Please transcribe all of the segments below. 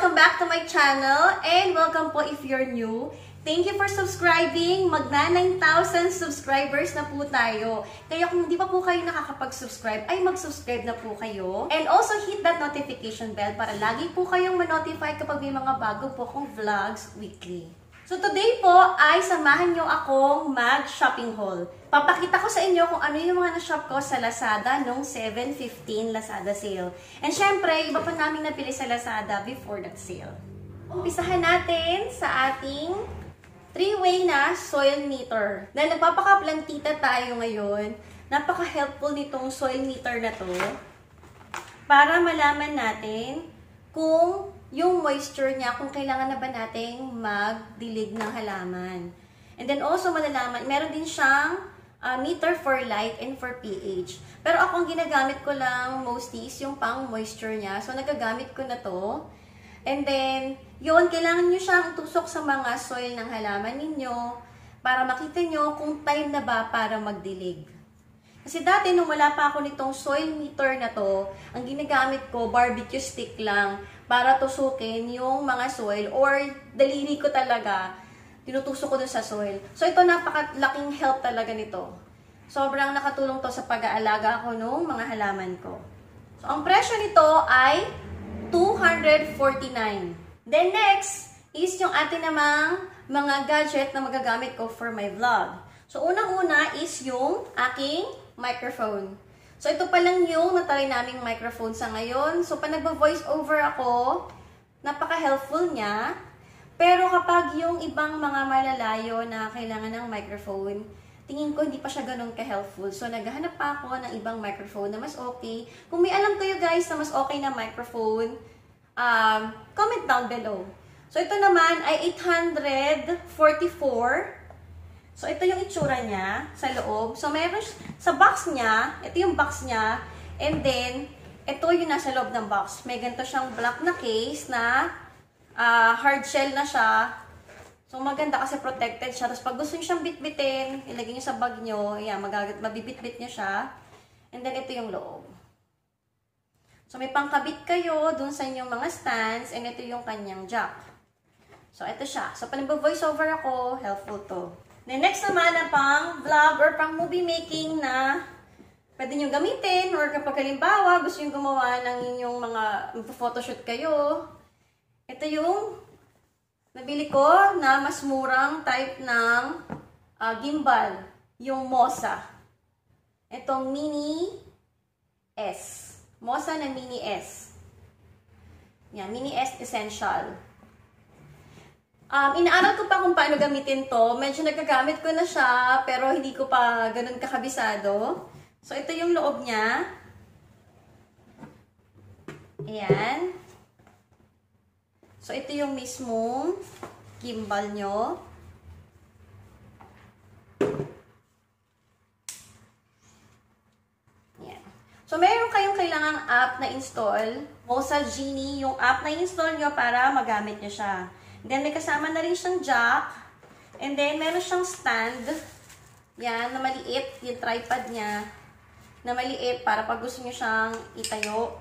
welcome back to my channel and welcome po if you're new. Thank you for subscribing. Magna 9,000 subscribers na po tayo. Kaya kung hindi pa po kayo nakakapag-subscribe, ay mag-subscribe na po kayo. And also hit that notification bell para lagi po kayong ma-notify kapag may mga bago po akong vlogs weekly. So today po ay samahan nyo akong mag-shopping haul. Papakita ko sa inyo kung ano yung mga na-shop ko sa Lazada noong 7/15 Lazada sale. And syempre, iba pa namin napili sa Lazada before that sale. Umpisahan natin sa ating 3-way na soil meter. Dahil nagpapakaplantita tayo ngayon, napaka-helpful nitong soil meter na to para malaman natin kung yung moisture niya, kung kailangan na ba nating magdilig ng halaman. And then also malalaman, meron din siyang meter for light and for pH. Pero ako ang ginagamit ko lang mostly is yung pang moisture niya. So nagagamit ko na to. And then, yun, kailangan nyo siyang tusok sa mga soil ng halaman ninyo para makita nyo kung time na ba para magdilig. Kasi dati, nung wala pa ako nitong soil meter na to, ang ginagamit ko, barbecue stick lang para tusukin yung mga soil or daliri ko talaga, tinutusok ko dun sa soil. So, ito napakalaking help talaga nito. Sobrang nakatulong to sa pag-aalaga ko nung mga halaman ko. So, ang presyo nito ay $249. Then next is yung atin namang mga gadget na magagamit ko for my vlog. So unang-una is yung aking microphone. So ito pa lang yung natry naming microphone sa ngayon. So pag nagba-voice over ako, napaka-helpful niya. Pero kapag yung ibang mga malalayo na kailangan ng microphone, tingin ko hindi pa siya ganun ka-helpful. So, naghahanap pa ako ng ibang microphone na mas okay. Kung may alam kayo guys na mas okay na microphone, comment down below. So, ito naman ay 844. So, ito yung itsura niya sa loob. So, meron sa box niya, ito yung box niya. And then, ito yung nasa loob ng box. May ganito siyang black na case na hard shell na siya. So, maganda kasi protected siya. Tapos, pag gusto nyo siyang bitbitin, ilagay nyo sa bag nyo, yan, mabibitbit nyo siya. And then, ito yung loob. So, may pangkabit kayo dun sa inyong mga stands, and ito yung kanyang jack. So, ito siya. So, pag nag-voiceover ako, helpful to. Then, next naman na pang vlog or pang movie making na pwede nyo gamitin, or kapag halimbawa, gusto nyo gumawa ng inyong mga photoshoot kayo. Ito yung nabili ko na mas murang type ng gimbal, yung Mosa. Itong Mini S. Mosa na Mini S. Yan, Mini S Essential. Inaaral ko pa kung paano gamitin to. Medyo nagagamit ko na siya, pero hindi ko pa ganun kakabisado. So, ito yung loob niya. Ayan. So, ito yung mismong gimbal nyo. Yan. So, meron kayong kailangang app na install. Mosa Genie, yung app na install nyo para magamit nyo siya. Then, may kasama na rin siyang jack. And then, meron siyang stand. Yan, na maliit. Yung tripod niya. Na maliit para pag gusto nyo siyang itayo.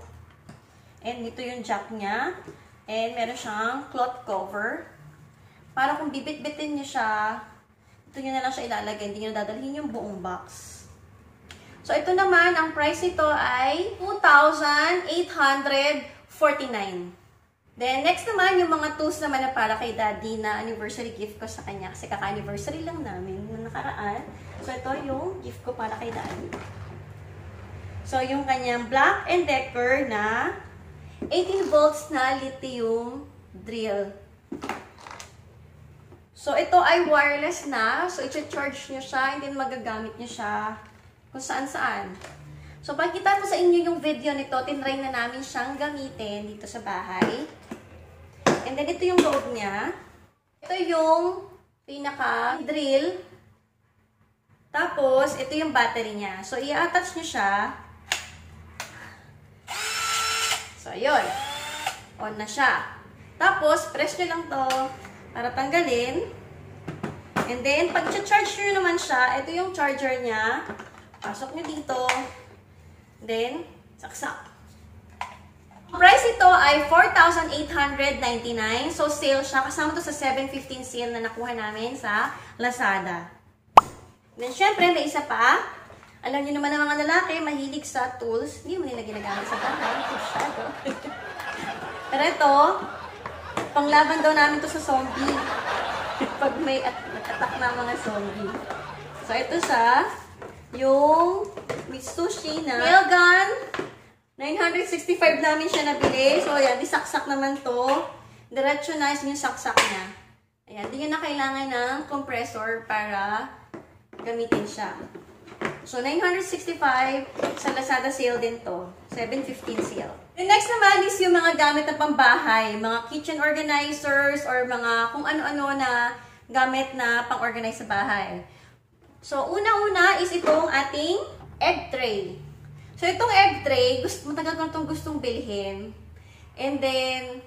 And dito yung jack niya. And meron siyang cloth cover. Para kung bibit-bitin nyo siya, ito nyo na lang siya ilalagay. Hindi nyo dadalhin yung buong box. So, ito naman, ang price nito ay $2,849. Then, next naman, yung mga tools naman na para kay Daddy na anniversary gift ko sa kanya. Kasi kaka-anniversary lang namin na nakaraan. So, ito yung gift ko para kay Daddy. So, yung kanyang Black & Decker na 18 volts na lithium drill. So, ito ay wireless na. So, i-charge nyo siya and then magagamit nyo siya kung saan-saan. So, pakita ko sa inyo yung video nito. Tinry na namin siyang gamitin dito sa bahay. And then, ito yung loob niya. Ito yung pinaka-drill. Tapos, ito yung battery niya. So, i-attach nyo siya. So, ayun. On na siya. Tapos, press nyo lang to para tanggalin. And then, pag charge nyo naman siya, ito yung charger niya. Pasok nyo dito. Then, saksak. Price ito ay 4,899. So, sale siya. Kasama to sa 7/15 sale na nakuha namin sa Lazada. Then, syempre, may isa pa. Alam niyo naman ng mga lalaki, mahilig sa tools. Hindi mo nila ginagamit sa bahay. Masyado. Pero ito, panglaban daw namin to sa zombie. Pag may attack na mga zombie. So, ito siya. Yung Mitsubishi na nail gun. 965 namin siya nabili. So, ayan, disaksak naman to. Diretso na yung saksak niya. Ayan, di nyo na kailangan ng compressor para gamitin siya. So, 965 sa Lazada sale din to. 7/15 sale. The next naman is yung mga gamit na pambahay. Mga kitchen organizers or mga kung ano-ano na gamit na pang-organize sa bahay. So, una-una is itong ating egg tray. So, itong egg tray, matagal ko itong gustong bilhin. And then,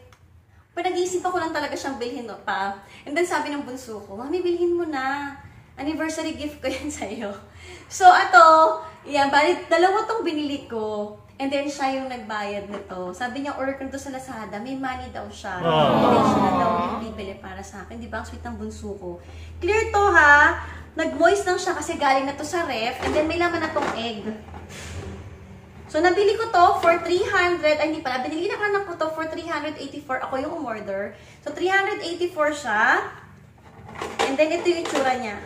pinag-iisipan ko lang talaga siyang bilhin pa. And then, sabi ng bunso ko, Mami, bilhin mo na. Anniversary gift ko yan sa'yo. So, ito, yan, bali, dalawa tong binili ko. And then, siya yung nagbayad nito. Sabi niya, order ko nito sa Lazada. May money daw siya. And then, siya na daw yung bibili para sa akin. Di ba? Ang sweet ng bunso ko. Clear to, ha? Nag-moist lang siya kasi galing na to sa ref. And then, may laman na tong egg. So, nabili ko to for 300, ay hindi pala, binili na anak ko to for 384. Ako yung umorder. So, 384 siya. And then, ito yung itsura niya.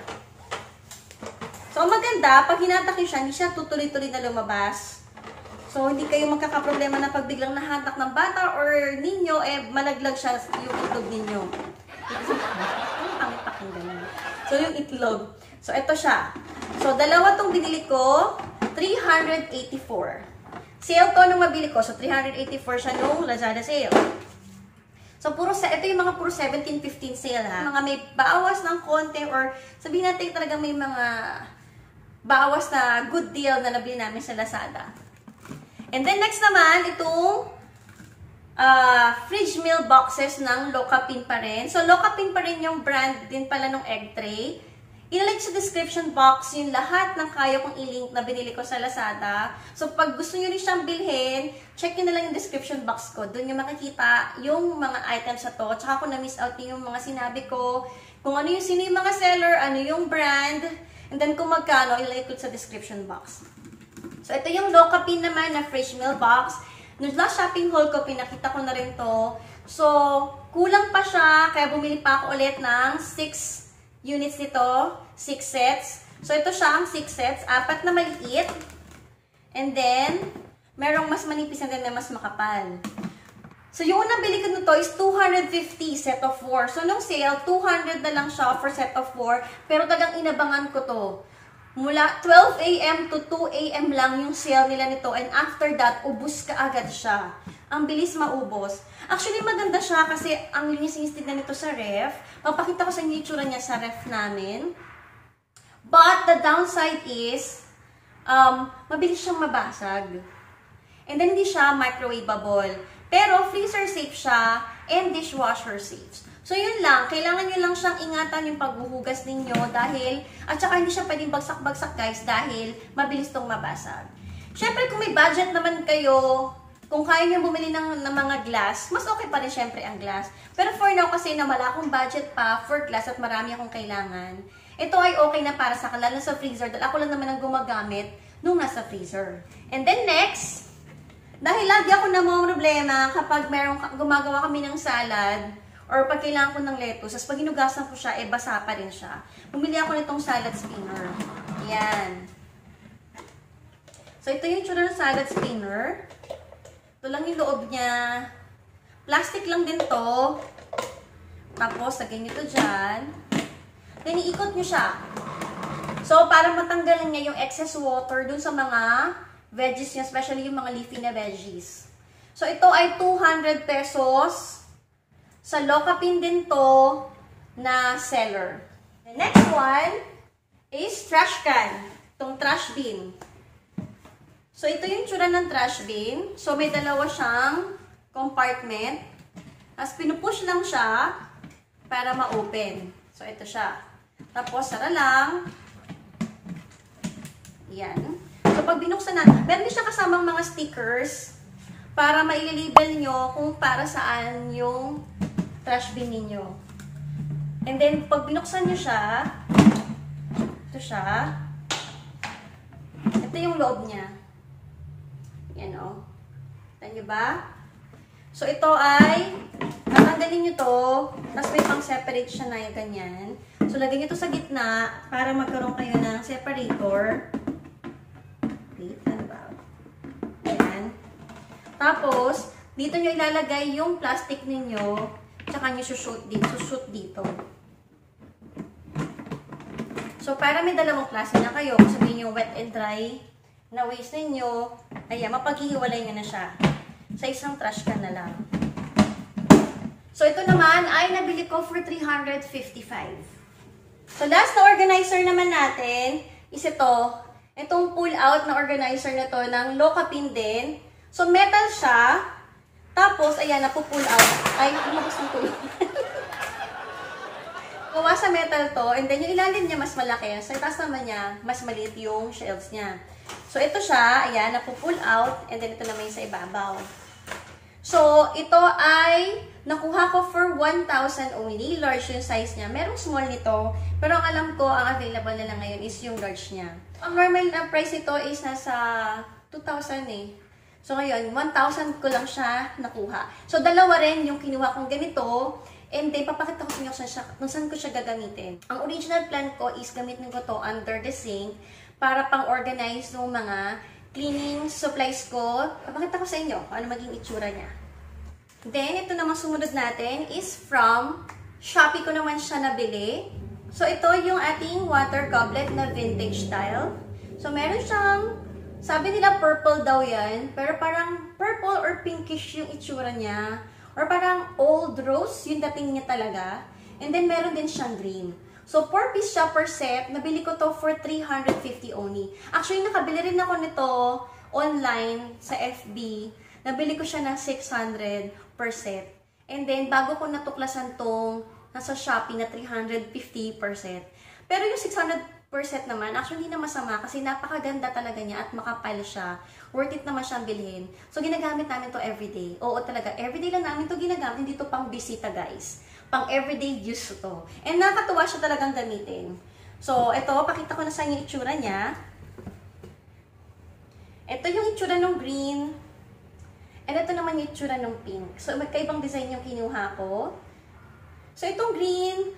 So, ang maganda, pag hinatak nyo siya, hindi siya tutuloy-tuloy na lumabas. So, hindi kayo magkakaproblema na pag biglang nahatak ng bata or ninyo, malaglag siya yung itlog ninyo. So, yung itlog. So, ito siya. So, dalawa tong binili ko, 384. Sale to nung mabili ko. So, 384 siya nung Lazada sale. So, ito yung mga puro 17/15 sale ha. Mga may bawas ng konti or sabihin natin talagang may mga bawas na good deal na nabili namin sa Lazada. And then, next naman, itong fridge meal boxes ng Lokapin pa rin. So, Lokapin pa rin yung brand din pala ng egg tray. Ilalike sa description box yung lahat ng kaya kong i-link na binili ko sa Lazada. So, pag gusto nyo rin siyang bilhin, check nyo na lang yung description box ko. Doon nyo makikita yung mga items na to. Tsaka kung na-miss out yung mga sinabi ko, kung ano yung sino yung mga seller, ano yung brand, and then kung magkano, ilalike ko sa description box. So, ito yung Lokapin naman na fridge meal box. Nung last shopping haul ko, pinakita ko na rin to. So, kulang pa siya, kaya bumili pa ako ulit ng 6 units nito, 6 sets. So, ito siya ang 6 sets. 4 na maliit. And then, merong mas manipis and then may mas makapal. So, yung unang bili ko nito is 250 set of 4. So, nung sale, 200 na lang siya for set of 4. Pero talagang inabangan ko to. Mula 12 AM to 2 AM lang yung sale nila nito. And after that, ubus ka agad siya. Ang bilis maubos. Actually, maganda siya kasi ang linis-linis na nito sa ref. Papakita ko sa inyo yung itsura niya sa ref namin. But, the downside is, mabilis siyang mabasag. And then, hindi siya microwavable. Pero, freezer safe siya and dishwasher safe. So, yun lang. Kailangan nyo lang siyang ingatan yung paghuhugas ninyo dahil, at saka hindi siya pwedeng bagsak-bagsak guys dahil mabilis tong mabasag. Siyempre, kung may budget naman kayo, kung kaya nyo bumili ng mga glass, mas okay pa rin syempre ang glass. Pero for now, kasi na wala akong budget pa for glass at marami akong kailangan, ito ay okay na para sa akin, lalo sa freezer, dahil ako lang naman ang gumagamit nung nasa freezer. And then next, dahil lagi ako namomroblema kapag gumagawa kami ng salad, or pag kailangan ko ng lettuce, tapos pag hinugasan ko siya, basa pa rin siya. Bumili ako nitong salad spinner. Yan. So, ito yung tsura ng salad spinner. Ito lang yung loob niya. Plastic lang din to. Tapos, lagay nyo ito dyan. Then, iikot nyo siya. So, para matanggalan niya yung excess water dun sa mga veggies niya, especially yung mga leafy na veggies. So, ito ay 200 pesos. Sa Lokapin din to na seller. The next one is trash can. Itong trash bin. So, ito yung tsura ng trash bin. So, may dalawa siyang compartment. Tapos, pinupush lang siya para ma-open. So, ito siya. Tapos, sara lang. Yan. So, pag binuksan na, meron din siya kasamang mga stickers para maililabel nyo kung para saan yung trash bin ninyo. And then, pag binuksan nyo siya, ito siya. Ito yung loob niya. Yan o. Kita nyo ba? So, ito ay, tatanggalin nyo to, tapos may pang-separate siya na yung ganyan. So, lagyan nyo to sa gitna para magkaroon kayo ng separator. Wait, ano ba? Ayan. Tapos, dito nyo ilalagay yung plastic ninyo, tsaka nyo sushoot dito. So, para may dalawang klase na kayo, kung sabihin yung wet and dry na waste ninyo, ayan, mapaghihiwalay nyo na siya. Sa isang trash can na lang. So, ito naman ay nabili ko for 355. So, last na organizer naman natin is ito. Itong pull-out na organizer na to ng Lokapin din. So, metal siya. Tapos, ayan, napu-pull out. Ay, lumabas ng tulog. Gawa sa metal to. And then, yung ilalim niya mas malaki. Sa itaas naman niya, mas maliit yung shelves niya. So, ito siya. Ayan, napu-pull out. And then, ito naman yung sa ibabaw. So, ito ay nakuha ko for 1,000 only. Large yung size niya. Merong small nito. Pero ang alam ko, ang available na lang ngayon is yung large niya. Ang normal na price nito is nasa 2,000 eh. So, ngayon, 1,000 ko lang siya nakuha. So, dalawa rin yung kinuha kong ganito. And then, papakita ko sa inyo kung saan ko siya gagamitin. Ang original plan ko is gamitin ko to under the sink para pang-organize ng mga cleaning supplies ko. Papakita ko sa inyo kung ano maging itsura niya. Then, ito naman sumunod natin is from Shopee ko naman siya nabili. So, ito yung ating water goblet na vintage style. So, meron siyang, sabi nila purple daw yan, pero parang purple or pinkish yung itsura niya. Or parang old rose, yung dating niya talaga. And then, meron din siyang green. So, 4-piece siya per set. Nabili ko to for 350 only. Actually, nakabili rin ako nito online sa FB. Nabili ko siya ng 600 per set. And then, bago ko natuklasan tong nasa Shopee na 350 per set. Pero yung 600 per set naman, actually hindi na masama kasi napakaganda talaga niya at makapal siya. Worth it naman siyang bilhin. So, ginagamit namin to everyday. Oo talaga, everyday lang namin to ginagamit. Hindi to pang bisita, guys. Pang everyday use to. And nakakatuwa siya talagang gamitin. So, ito, pakita ko na sa inyo yung itsura niya. Ito yung itsura ng green. And ito naman yung itsura ng pink. So, magkaibang design yung kinuha ko. So, itong green,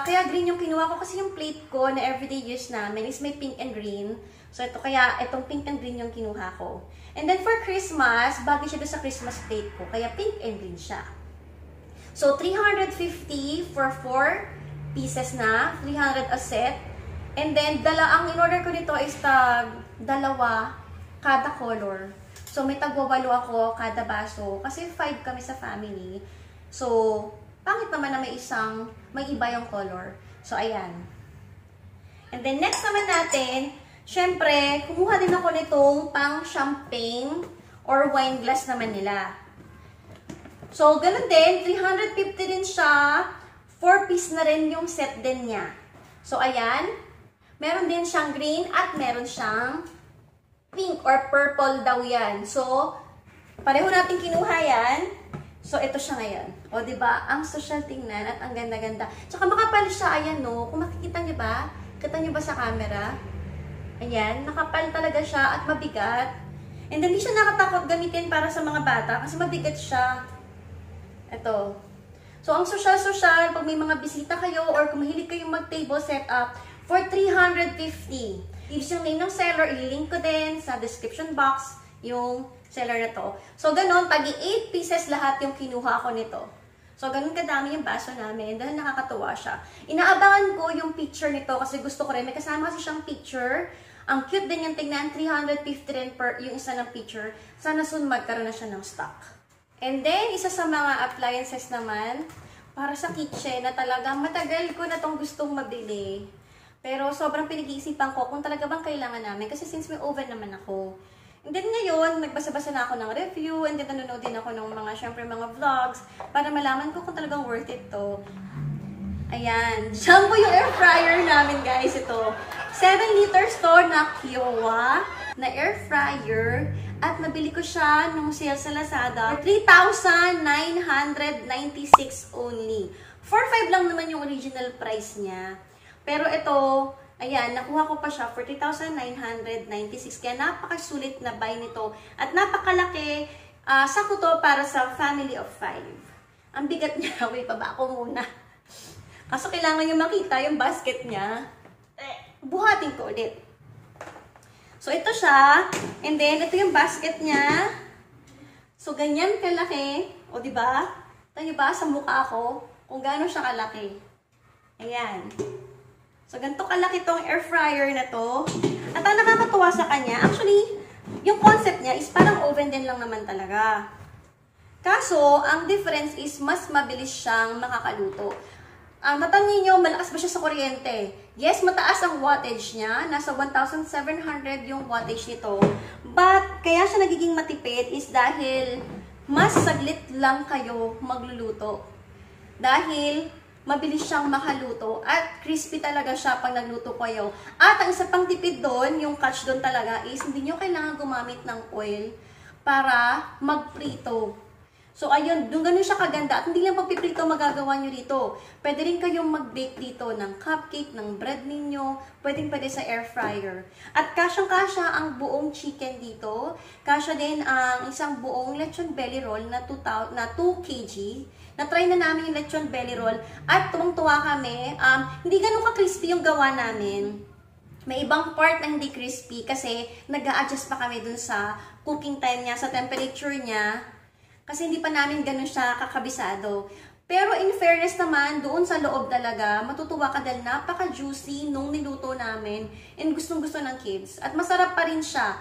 kaya green yung kinuha ko kasi yung plate ko na everyday use namin is may pink and green. So, ito kaya, itong pink and green yung kinuha ko. And then, for Christmas, bagay siya doon sa Christmas plate ko. Kaya pink and green siya. So, 350 for 4 pieces na. 300 a set. And then, ang in-order ko nito is dalawa kada color. So, may tagwawalo ako kada baso. Kasi 5 kami sa family. So, pangit naman na may iba yung color. So, ayan. And then, next naman natin, syempre, kumuha din ako nitong pang champagne or wine glass naman nila. So, ganun din, 350 din siya. 4-piece na rin yung set din niya. So, ayan. Meron din siyang green at meron siyang pink or purple daw yan. So, pareho natin kinuha yan. So, ito siya ngayon. O, diba? Ang social tingnan at ang ganda-ganda. Tsaka makapal siya. Ayan, no? Kung makikita niyo ba? Kita niyo ba sa camera? Ayan. Makapal talaga siya at mabigat. And then, hindi siya nakatakot gamitin para sa mga bata kasi mabigat siya. Ito. So, ang social-social, pag may mga bisita kayo or kung mahilig kayong mag-table setup, for 350. Leaves yung name ng seller, ililink ko din sa description box yung seller na to. So, ganun, tagi 8 pieces lahat yung kinuha ko nito. So, ganun kadami yung baso namin dahil nakakatuwa siya. Inaabangan ko yung picture nito kasi gusto ko rin. May kasama kasi siyang picture. Ang cute din yung tingnan, 350 rin per yung isa ng picture. Sana soon magkaroon na siya ng stock. And then, isa sa mga appliances naman, para sa kitchen na talagang matagal ko na tong gustong mabili. Pero sobrang pinag-iisipan ko kung talaga bang kailangan namin kasi since may oven naman ako. And then ngayon, nagbasa-basa na ako ng review and then nanonood din ako ng syempre mga vlogs para malaman ko kung talagang worth it to. Ayan, jumbo yung air fryer namin guys ito. 7 liters to na Kiowa. na air fryer at nabili ko siya nung sale sa Lazada. 3,996 only. 4,500 lang naman yung original price niya. Pero ito, ayan, nakuha ko pa siya for 3,996. Kaya napakasulit na buy nito. At napakalaki. Sakto to para sa family of 5. Ang bigat niya. Wait, baba ko muna. Kaso kailangan nyo makita yung basket niya. Buhatin ko ulit. So, ito siya. And then, ito yung basket niya. So, ganyan kalaki. O, diba? Ito nyo ba sa mukha ko? Kung gaano siya kalaki. Ayan. So, ganito kalaki tong air fryer na to. At ang nakakatuwa sa kanya, actually, yung concept niya is parang oven din lang naman talaga. Kaso, ang difference is mas mabilis siyang makakaluto. Ang tatanungin nyo, malakas ba siya sa kuryente? Yes, mataas ang wattage niya. Nasa 1,700 yung wattage nito. But, kaya siya nagiging matipid is dahil mas saglit lang kayo magluluto. Dahil mabilis siyang makaluto at crispy talaga siya pag nagluto kayo. At ang isa pang tipid doon, yung catch doon talaga is hindi nyo kailangan gumamit ng oil para magprito. So, ayun, doon ganun siya kaganda. At hindi lang pagpiprito magagawa nyo dito. Pwede rin kayong mag-bake dito ng cupcake, ng bread ninyo. Pwede sa air fryer. At kasyang-kasya ang buong chicken dito. Kasya din ang isang buong lechon belly roll na 2 kg. Na-try na namin yung lechon belly roll. At tuwang-tuwa kami. Hindi ganun ka-crispy yung gawa namin. May ibang part na hindi crispy kasi nag-a-adjust pa kami dun sa cooking time niya, sa temperature niya. Kasi hindi pa namin ganun siya kakabisado. Pero in fairness naman, doon sa loob talaga, matutuwa ka dahil napaka-juicy nung niluto namin. And gustong-gusto ng kids. At masarap pa rin siya.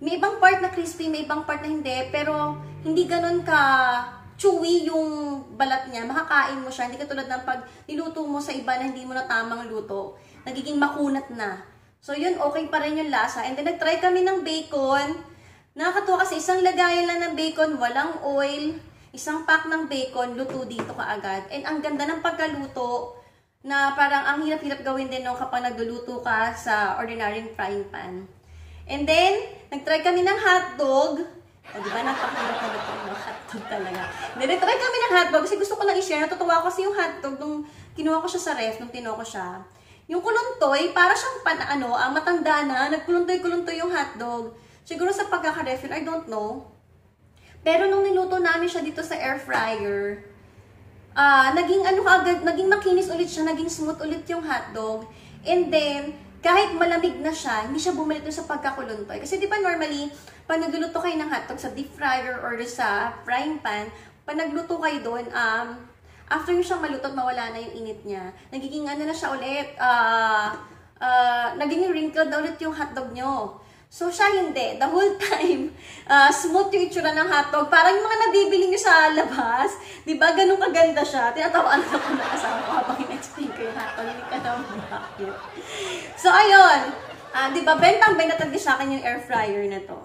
May ibang part na crispy, may ibang part na hindi. Pero hindi ganun ka chewy yung balat niya. Makakain mo siya. Hindi katulad ng pag niluto mo sa iba na hindi mo na tamang luto. Nagiging makunat na. So yun, okay pa rin yung lasa. And then nag-try kami ng bacon. Nakakatuwa kasi isang lagayan lang ng bacon, walang oil, isang pack ng bacon, luto dito kaagad. And ang ganda ng pagkaluto na parang ang hirap-hirap gawin din no, kapag nagluluto ka sa ordinary frying pan. And then, nag-try kami ng hotdog. O diba, napakahirap na luto ng hotdog talaga. Then, nag-try kami ng hotdog kasi gusto ko lang i-share. Natutuwa ko kasi yung hotdog nung kinuha ko siya sa ref, nung tinuha ko siya. Yung kuluntoy, para siyang ang matanda na, nagkuluntoy-kuluntoy yung hotdog. Siguro sa pagkaka-refill, I don't know. Pero nung niluto namin siya dito sa air fryer, naging makinis ulit siya, naging smooth ulit yung hotdog. And then, kahit malamig na siya, hindi siya bumalik sa pagkakuluntoy. Kasi di ba normally, pag nagluluto kayo ng hotdog sa deep fryer or sa frying pan, pag nagluto kayo doon, after yung siyang maluto at mawala na yung init niya, nagiging na siya ulit, naging wrinkled na ulit yung hotdog nyo. So, siya hindi. The whole time, smooth yung itsura ng hotdog. Parang yung mga nabibili nyo sa labas. Diba? Ganun kaganda siya. Tinatawaan ako na kasama ko habang in-explain ko yung hotdog. Hindi ka naman bakit. So, ayun. Diba? Bentang-benta talaga sa akin yung air fryer na to.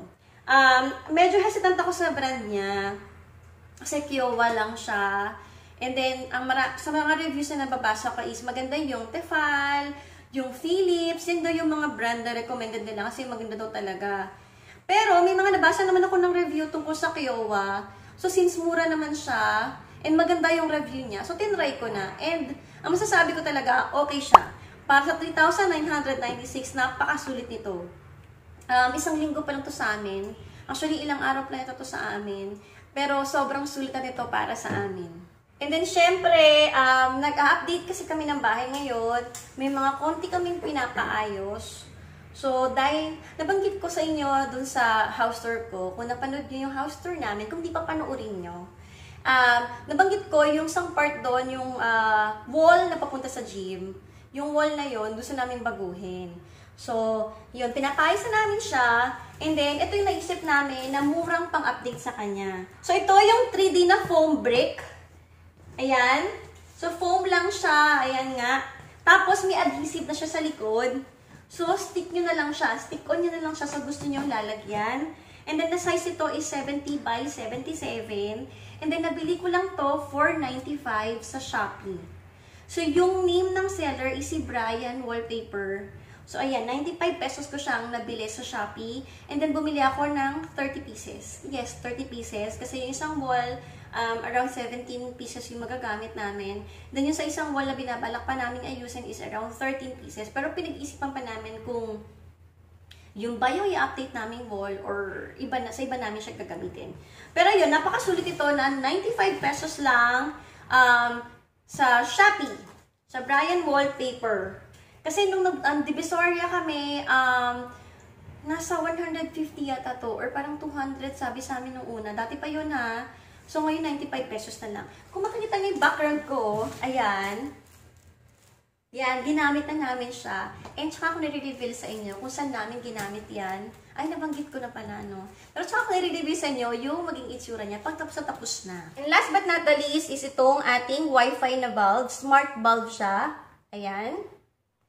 Medyo hesitant ako sa brand niya. Kasi Kiowa lang siya. And then, sa mga reviews na nababasa ko is maganda yung Tefal, yung Philips, yun daw yung mga brand na recommended nila kasi maganda daw talaga. Pero may mga nabasa naman ako ng review tungkol sa Kiowa. So since mura naman siya, and maganda yung review niya, so tinry ko na. And ang masasabi ko talaga, okay siya. Para sa 3,996, napakasulit nito. Isang linggo pa lang to sa amin. Actually, ilang araw pa lang ito sa amin. Pero sobrang sulit na nito para sa amin. And then, syempre, nag-update kasi kami ng bahay ngayon. May mga konti kaming pinapaayos. So, dahil nabanggit ko sa inyo dun sa house tour ko, kung napanood nyo yung house tour namin, kung di pa panoorin nyo, nabanggit ko yung isang part doon, yung wall na papunta sa gym. Yung wall na yon gusto namin baguhin. So, yun, pinapayos na namin siya. And then, ito yung naisip namin na murang pang-update sa kanya. So, ito yung 3D na foam brick. Ayan. So, foam lang siya. Ayan nga. Tapos, may adhesive na siya sa likod. So, stick nyo na lang siya. Stick on nyo na lang siya sa gusto nyo lalagyan. And then, the size ito is 70 by 77. And then, nabili ko lang to for $4.95 sa Shopee. So, yung name ng seller is si Brian Wallpaper. So, ayan, 95 pesos ko siyang nabili sa Shopee. And then, bumili ako ng 30 pieces. Yes, 30 pieces. Kasi yung isang wall, around 17 pieces yung magagamit namin. Then, yung sa isang wall na binabalak pa namin ayusin is around 13 pieces. Pero pinag-isipan pa namin kung yung ba yung i-update naming wall or sa iba namin siya gagamitin. Pero yun, napakasulit ito na 95 pesos lang sa Shopee, sa Brian Wallpaper. Kasi nung Divisoria kami, nasa 150 yata to, or parang 200 sabi sa amin nung una. Dati pa yun ha. So ngayon 95 pesos na lang. Kung makikita niyo yung background ko, ayan. Yan, ginamit na namin siya. And tsaka ako nare-reveal sa inyo kung saan namin ginamit yan. Ay, nabanggit ko na pala, no? Pero tsaka ako nare-reveal sa inyo yung maging itsura niya pag tapos na. And last but not the least is itong ating Wi-Fi na bulb. Smart bulb siya. Ayan.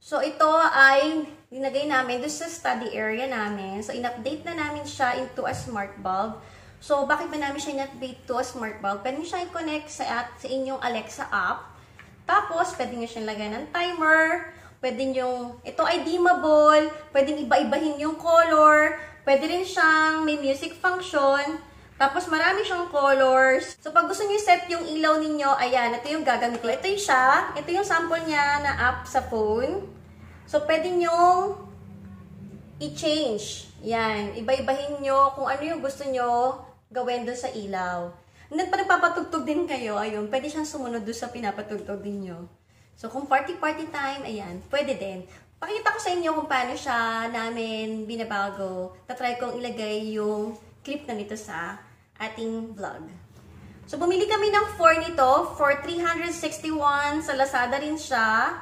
So, ito ay dinagay namin doon sa study area namin. So, in-update na namin siya into a smart bulb. So, bakit ba namin siya in-update to a smart bulb? Pwede nyo siya i-connect sa inyong Alexa app. Tapos, pwede nyo siyang lagay ng timer. Pwede nyo, ito ay dimmable. Pwede iba-ibahin yung color. Pwede rin siyang may music function. Tapos, marami siyang colors. So, pag gusto nyo set yung ilaw ninyo, ayan, ito yung gagamitin. Ito yung siya. Ito yung sample niya na app sa phone. So, pwede nyo i-change. Yan. Iba-ibahin nyo kung ano yung gusto nyo gawin doon sa ilaw. And then, pag nagpapatugtog din kayo, ayun, pwede siyang sumunod doon sa pinapatugtog ninyo. So, kung party-party time, ayan, pwede din. Pakita ko sa inyo kung paano siya namin binabago. Tatry kong ilagay yung clip na nito sa ating vlog. So, bumili kami ng 4 nito for 361. Sa Lazada rin siya.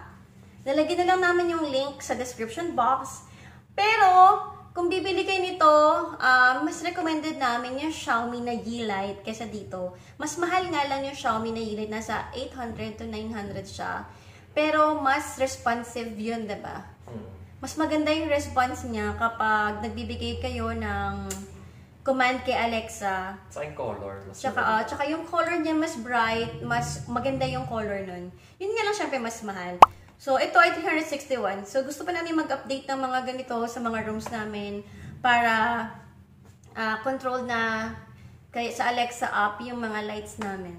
Nalagyan na lang namin yung link sa description box. Pero, kung bibili kayo nito, mas recommended namin yung Xiaomi na Yeelight kaysa dito. Mas mahal nga lang yung Xiaomi na Yeelight. Nasa 800 to 900 siya. Pero, mas responsive yun, diba? Mas maganda yung response niya kapag nagbibigay kayo ng command kay Alexa. Sa yung color. Tsaka yung color niya mas bright, mas maganda yung color nun. Yun nga lang syempre mas mahal. So, ito ay 361. So, gusto pa namin mag-update ng mga ganito sa mga rooms namin para control na sa Alexa app yung mga lights namin.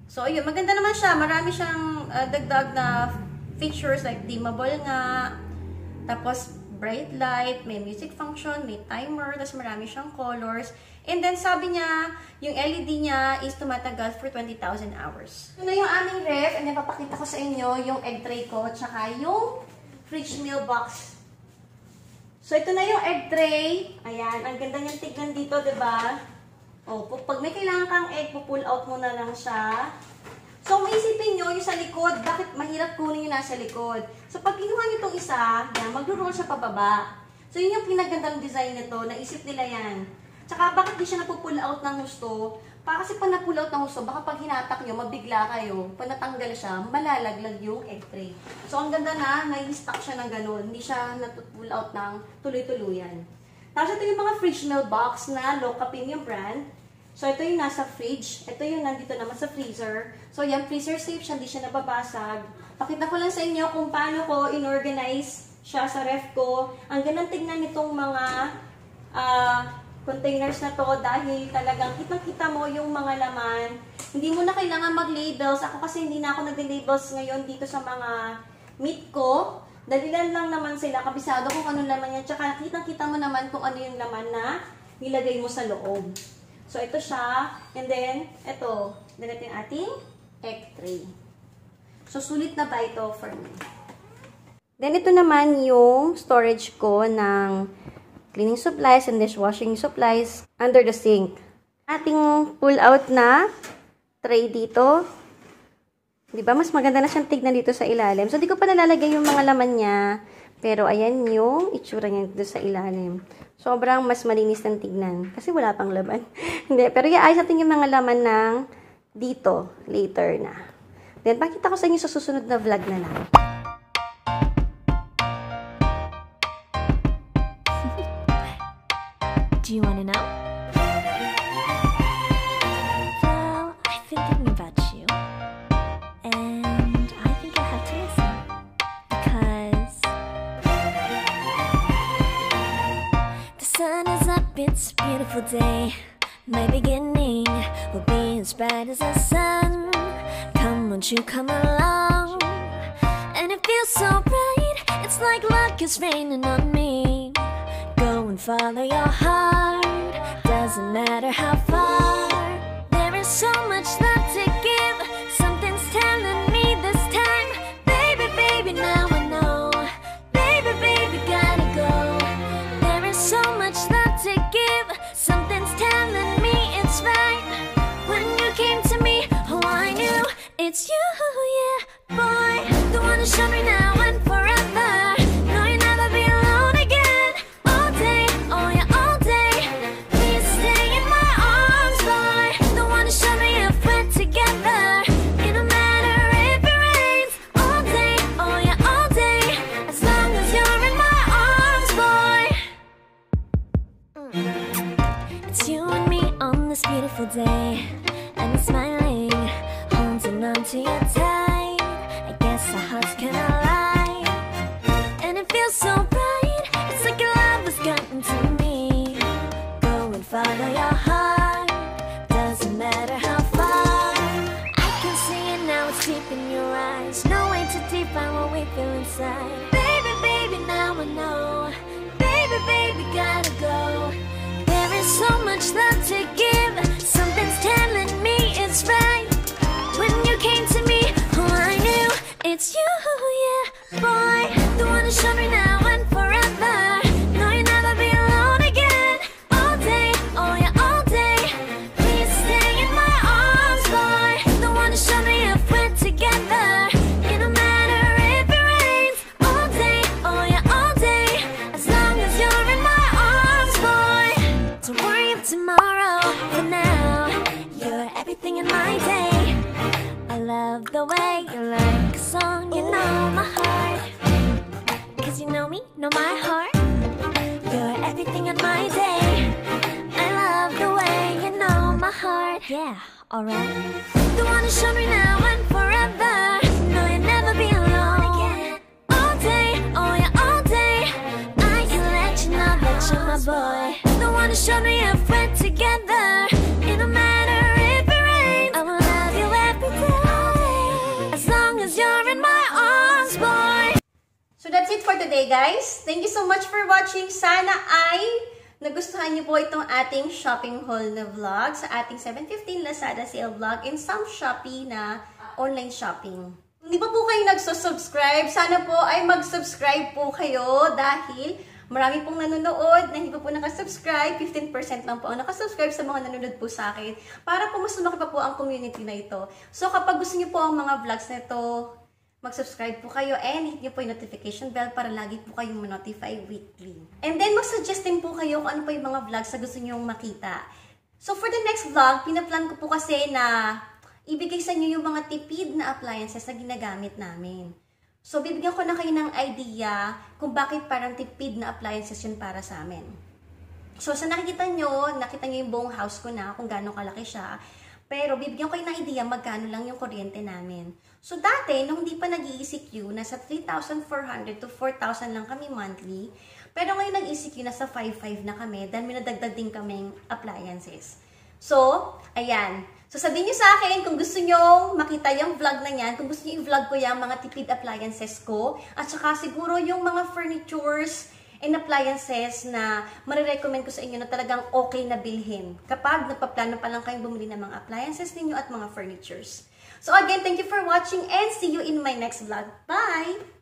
So, ayun. Maganda naman siya. Marami siyang dagdag na features like dimmable nga. Tapos, bright light, may music function, may timer, tapos marami siyang colors. And then, sabi niya, yung LED niya is tumatagal for 20,000 hours. Ito na yung aming ref, and then papakita ko sa inyo yung egg tray ko, tsaka yung fridge meal box. So, ito na yung egg tray. Ayan, ang ganda niyang tignan dito, diba? O, pag may kailangan kang egg, pull out mo na lang siya. So, maisipin nyo, yung sa likod, bakit mahirap kunin yung nasa likod? So, pag kinuha nyo itong isa, magro-roll siya pababa. So, yun yung pinagandang design nito, naisip nila yan. Tsaka, bakit di siya napupull out ng husto? Kasi pag napull out ng husto, baka pag hinatak nyo, mabigla kayo. Pag natanggal siya, malalaglag yung egg tray. So, ang ganda na, nai-stack siya ng ganun. Hindi siya napupull out ng tuloy-tuluyan. Tapos, ito yung mga fridge meal box na Lokapin yung brand. So, ito yung nasa fridge. Ito yung nandito naman sa freezer. So, yan, freezer safe siya. Hindi siya nababasag. Pakita ko lang sa inyo kung paano ko inorganize siya sa ref ko. Ang ganang tignan nitong mga containers na to dahil talagang kitang-kita mo yung mga laman. Hindi mo na kailangan mag-labels. Ako kasi hindi na ako nag-labels ngayon dito sa mga meat ko. Dalilan lang naman sila. Kabisado kung anong laman yan. Tsaka kitang-kita mo naman kung ano yung laman na nilagay mo sa loob. So, ito siya. And then, ito. Ganito yung ating egg tray. So, sulit na ba ito for me? Then, ito naman yung storage ko ng cleaning supplies and dishwashing supplies under the sink. Ating pull-out na tray dito. Diba? Mas maganda na siyang tignan dito sa ilalim. So, di ko pa nalalagay yung mga laman niya. Pero, ayan yung itsura niya dito sa ilalim. Sobrang mas malinis ng tignan. Kasi wala pang laman. Hindi. Pero iayos natin yung mga laman ng dito. Later na. Then, pakita ko sa inyo sa susunod na vlog na lang. Do you want to know? Well, I've been thinking about you. And I think I have to listen. Because It's a beautiful day. My beginning will be as bright as the sun. Come, won't you come along? And it feels so bright, it's like luck is raining on me. Go and follow your heart, doesn't matter how far. There is so much love to give, something's telling me this time. Baby, baby, now I know. Baby, baby, gotta go. There is so much love to give, something's telling me it's right. When you came to me, oh I knew it's you, yeah, boy. The one who showed me now and forever. No, you'll never be alone again. All day, oh yeah, all day. Please stay in my arms, boy. The one who showed me if we're together. It don't matter if it rains. All day, oh yeah, all day. As long as you're in my arms, boy. It's you and me on this beautiful day, and it's smiling, holding on to your tight. I guess our hearts can align, and it feels so bright. It's like your love has gotten to me. Go and follow your heart, doesn't matter how far. I can see it now, it's deep in your eyes. No way to define what we feel inside. Baby, baby, now I know. Baby, baby, gotta go. There is so much love to give, something's telling me it's right. When you came to me, oh I knew it's you, yeah, boy. The one who showed me now and forever. No, you'll never be alone again. All day, oh yeah, all day. Please stay in my arms, boy. The one who showed me if we're together. It don't matter if it rains. All day, oh yeah, all day. As long as you're in my arms, boy. Don't worry of tomorrow, for now you're everything in my day. I love the way you like a song, you know my heart. Cause you know me, know my heart. You're everything in my day. I love the way you know my heart. Yeah, alright. The one who showed me now and forever. No, you'll never be alone again. All day, oh yeah, all day. I can let you know that you're my boy. The one who showed me if we're together. It don't matter if it rains. I will love you every day. As long as you're in my arms, boy. So that's it for today, guys. Thank you so much for watching. Sana ay nagustuhan niyo po itong ating shopping haul na vlog sa ating 7/15 Lazada sale vlog and some Shopee na online shopping. Kung di pa po kayo nagsusubscribe, sana po ay mag-subscribe po kayo dahil marami pong nanonood na hindi pa po nakasubscribe. 15% lang po ang nakasubscribe sa mga nanonood po sa akin para po mas lumaki pa po ang community na ito. So kapag gusto niyo po ang mga vlogs na ito, mag-subscribe po kayo and hit niyo po yung notification bell para lagi po kayong ma-notify weekly. And then mag-suggest din po kayo kung ano po yung mga vlogs na gusto niyo makita. So for the next vlog, pinaplan ko po kasi na ibigay sa inyo yung mga tipid na appliances na ginagamit namin. So bibigyan ko na kayo ng idea kung bakit parang tipid na appliances yun para sa amin. So sa nakita nyo yung buong house ko na kung gaano kalaki siya. Pero bibigyan ko kayo ng idea magkano lang yung kuryente namin. So dati, nung hindi pa nag-ECQ, nasa 3,400 to 4,000 lang kami monthly. Pero ngayon nag-ECQ, nasa 5,500 na kami dahil may nadagdag din kaming appliances. So, ayan. So sabihin nyo sa akin kung gusto nyo makita yung vlog na yan, kung gusto nyo i-vlog ko yung mga tipid appliances ko, at saka siguro yung mga furnitures and appliances na marirecommend ko sa inyo na talagang okay na bilhin kapag nagpaplano pa lang kayong bumili ng mga appliances ninyo at mga furnitures. So again, thank you for watching and see you in my next vlog. Bye!